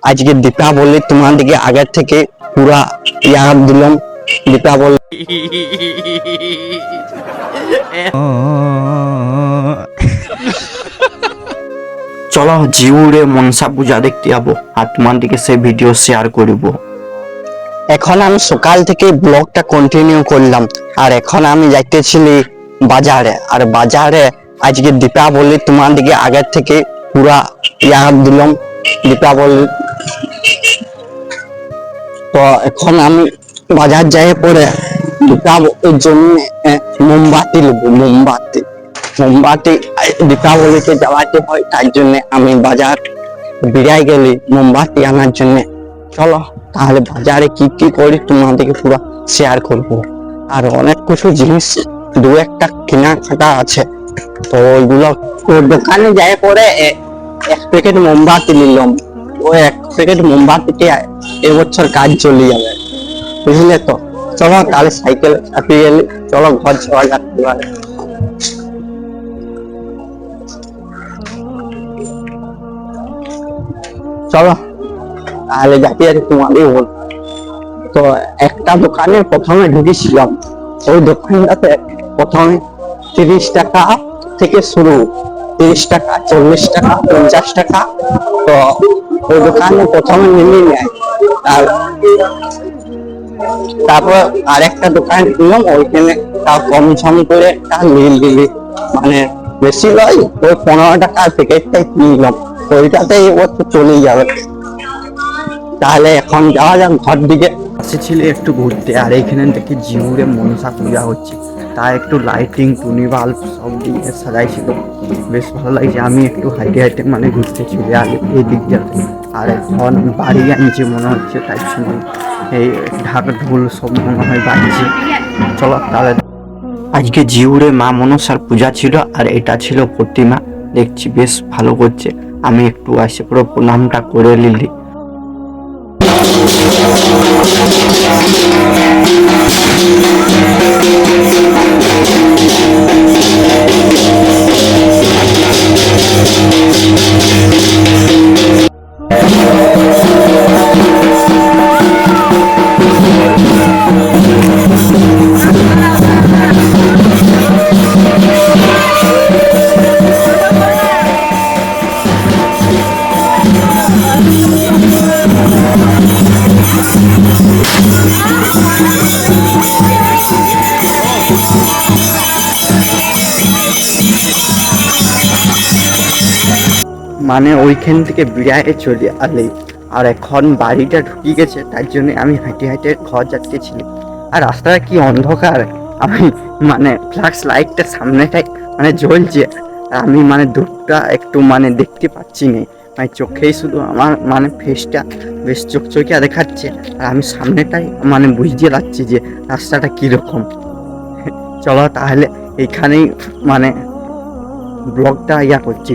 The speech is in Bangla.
আজকে দীপাবলি তোমাদেরকে আগের থেকে পুরা ইয়াদ দিলাম দীপাবলি। চলো জিউরে মনসা পূজা দেখতে যাবো আর তোমাদেরকে সেই ভিডিও শেয়ার করব। এখন আমি সকাল থেকে ব্লগটা কন্টিনিউ করলাম আর এখন আমি যাইতেছিলি বাজারে। আর বাজারে আজকে দীপাবলি তোমাদেরকে আগের থেকে পুরা ইয়াদ দিলাম দীপাবলি। তো এখন আমি বাজার যাই পরে দীপাবলির জন্য মোমবাতি নেব। মোমবাতি দীপাবলিতে জ্বালাতে হয়, তার জন্য আমি বাজার বেরিয়ে গেলি মোমবাতি আনার জন্য। চলো তাহলে বাজারে কি কি করি তোমাদেরকে পুরো শেয়ার করব। আর অনেক কিছু জিনিস দু একটা কেনাকাটা আছে, তো ওইগুলো দোকানে যাই পরে এক প্যাকেট মোমবাতি নিলাম। ওই এক প্যাকেট মোমবাতিতে এবছর কাজ চলে যাবে, বুঝলে তো। চলো তাহলে সাইকেল চাপিয়ে গেলি, চলো ঘর যাওয়া যাক। চলো তাহলে যাতে যাতে তোমাদের বল। তো একটা দোকানে প্রথমে ঢুকেছিলাম, ওই দোকানটাতে প্রথমে 30 টাকা থেকে শুরু, 30 টাকা, 40 টাকা, 50 টাকা। তো ওই দোকানে প্রথমে নিয়ে নেয়। তারপর আরেকটা দোকান ঢুকলাম, ওইখানে তাও কম সম করে একটা নিলি, মানে বেশি নয়, ওই 15 টাকার প্যাকেটটাই নিলাম। ওইটাতেই ওর তো চলেই যাবে। তাহলে এখন যাওয়া যাক ঘর দিকে। আসেছিল একটু ঘুরতে, আর এইখানে দেখি জিউরে মনসা পূজা হচ্ছে, তাই একটু লাইটিং টুনি বাল্ব সব দিয়ে সাজাইছিল, বেশ ভালো লাগছে। আমি একটু হাইটে হাইটে মানে ঘুরতে চলে আর এই দিকটাতে। আর এখন বাড়ি আনছে মনে হচ্ছে, তাই সময় এই ঢাক ঢোল সব মনে হয় বাজছে। চলো তাহলে। আজকে জিউরে মা মনসার পূজা ছিল, আর এটা ছিল প্রতিমা, দেখছি বেশ ভালো করছে। আমি একটু আসে পুরো প্রণামটা করে নিলি। মানে ওইখান থেকে বিড়ায় চলে আলে, আর এখন বাড়িটা ঢুকে গেছে, তার জন্য আমি হাঁটে হাঁটে ঘর যাচ্তেছিলাম। আর রাস্তাটা কি অন্ধকার, আমি মানে ফ্ল্যাশ লাইটটা সামনেটাই মানে জ্বলছে, আমি মানে দূরটা একটু মানে দেখতে পাচ্ছি না, মানে চোখেই শুধু আমার মানে ফেসটা বেশ চকচকিয়া দেখাচ্ছে, আর আমি সামনেটাই মানে বুঝতে পারছি যে রাস্তাটা কীরকম। চলো তাহলে এইখানেই মানে ব্লগটা করছি।